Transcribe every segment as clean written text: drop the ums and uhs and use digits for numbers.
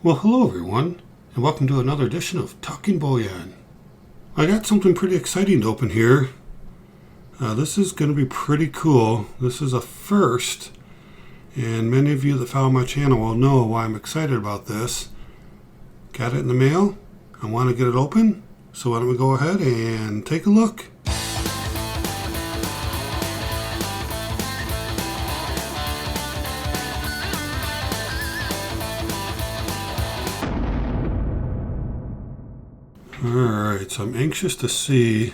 Well, hello everyone, and welcome to another edition of Talking Bullion. I got something pretty exciting to open here. This is going to be pretty cool. This is a first, and many of you that follow my channel will know why I'm excited about this. Got it in the mail. I want to get it open, so why don't we go ahead and take a look. Alright, so I'm anxious to see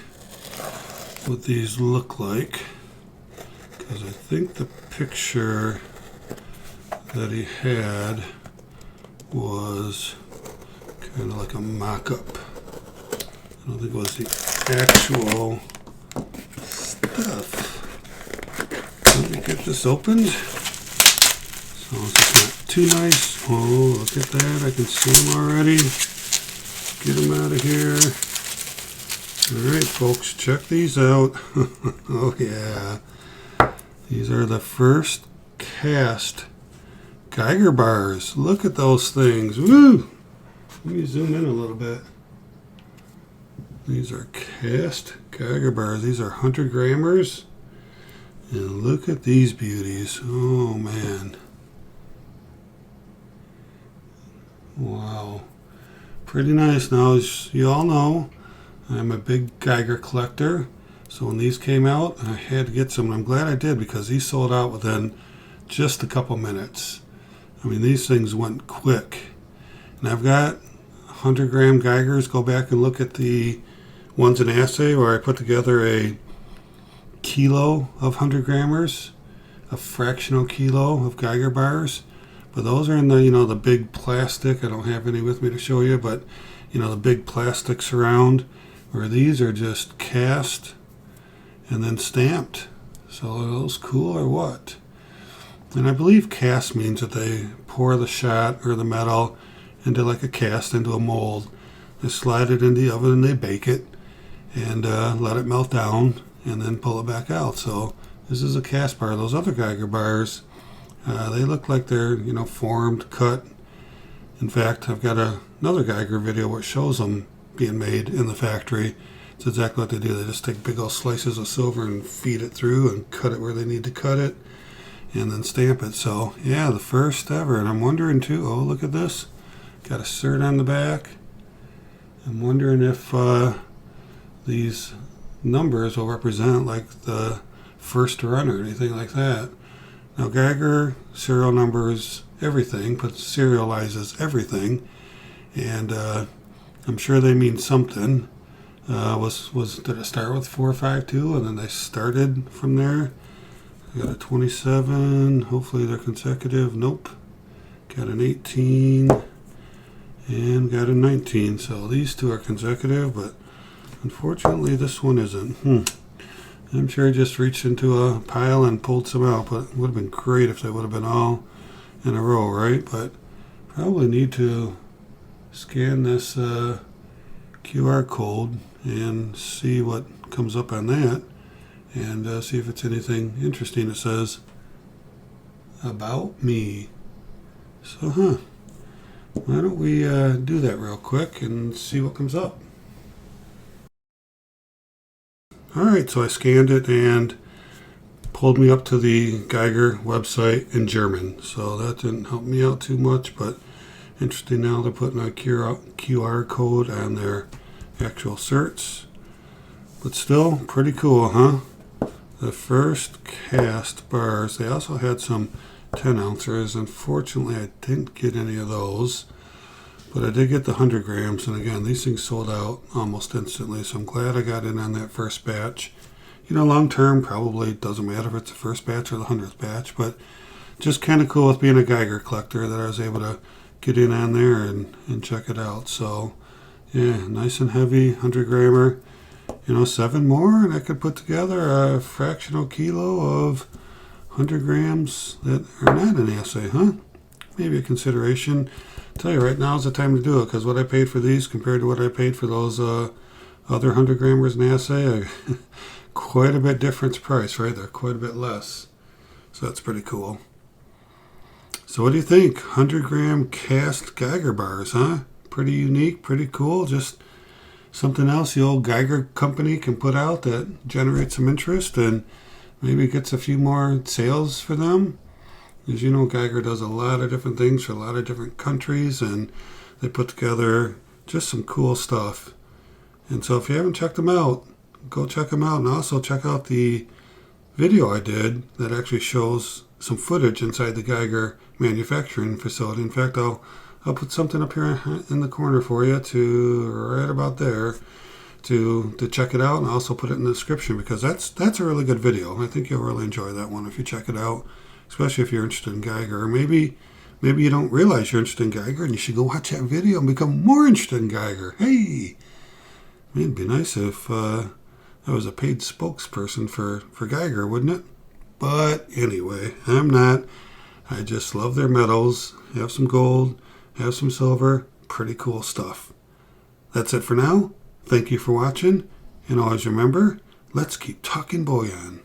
what these look like, because I think the picture that he had was kind of like a mock-up. I don't think it was the actual stuff. Let me get this opened. So it's not too nice. Oh, look at that. I can see them already. Get them out of here. Alright folks, check these out. Oh yeah. These are the first cast Geiger Bars. Look at those things. Woo! Let me zoom in a little bit. These are cast Geiger Bars. These are 100 grammers. And look at these beauties. Oh man. Wow. Pretty nice. Now, as you all know, I'm a big Geiger collector, so when these came out, I had to get some, and I'm glad I did, because these sold out within just a couple minutes. I mean, these things went quick. And I've got 100 gram Geigers. Go back and look at the ones in assay where I put together a kilo of 100 grammers, a fractional kilo of Geiger bars. But those are in the, the big plastic. I don't have any with me to show you, but, the big plastic surround, where these are just cast and then stamped. So are those cool or what? And I believe cast means that they pour the shot or the metal into like a cast, into a mold. They slide it in the oven and they bake it and let it melt down and then pull it back out. So this is a cast bar. Those other Geiger bars, they look like they're, formed, cut. In fact, I've got another Geiger video where it shows them being made in the factory. It's exactly what they do. They just take big old slices of silver and feed it through and cut it where they need to cut it and then stamp it. So, yeah, the first ever. And I'm wondering, too, oh, look at this. Got a cert on the back. I'm wondering if these numbers will represent, like, the first run or anything like that. Now, Geiger serial numbers everything, but serializes everything, and I'm sure they mean something. Did it start with 452, and then they started from there? I got a 27. Hopefully they're consecutive. Nope. Got an 18 and got a 19. So these two are consecutive, but unfortunately this one isn't. I'm sure I just reached into a pile and pulled some out, but it would have been great if they would have been all in a row, right? But probably need to scan this QR code and see what comes up on that, and see if it's anything interesting. It says, about me. So, why don't we do that real quick and see what comes up. Alright, so I scanned it and pulled me up to the Geiger website in German. So that didn't help me out too much, but interesting, now they're putting a QR code on their actual certs. But still, pretty cool, huh? The first cast bars. They also had some 10 ounces. Unfortunately, I didn't get any of those. But I did get the 100 grams, and again, these things sold out almost instantly, so I'm glad I got in on that first batch. Long term, probably it doesn't matter if it's the first batch or the 100th batch, but just kind of cool with being a Geiger collector that I was able to get in on there and check it out. So, yeah, nice and heavy, 100 grammer. 7 more, and I could put together a fractional kilo of 100 grams that are not an assay, huh? Maybe a consideration. Tell you right now is the time to do it, because what I paid for these compared to what I paid for those other 100 grammers in assay, quite a bit difference price, right? They're quite a bit less. So that's pretty cool. So what do you think? 100-gram cast Geiger bars, huh? Pretty unique, pretty cool. Just something else the old Geiger company can put out that generates some interest and maybe gets a few more sales for them. As you know, Geiger does a lot of different things for a lot of different countries, and they put together just some cool stuff. And so if you haven't checked them out, go check them out. And also check out the video I did that actually shows some footage inside the Geiger manufacturing facility. In fact, I'll put something up here in the corner for you to right about there to check it out, and also put it in the description because that's a really good video. I think you'll really enjoy that one if you check it out, especially if you're interested in Geiger. Or maybe you don't realize you're interested in Geiger and you should go watch that video and become more interested in Geiger. Hey, it'd be nice if I was a paid spokesperson for Geiger, wouldn't it? But anyway, I'm not. I just love their metals. Have some gold, have some silver. Pretty cool stuff. That's it for now. Thank you for watching. And always remember, let's keep talking bullion.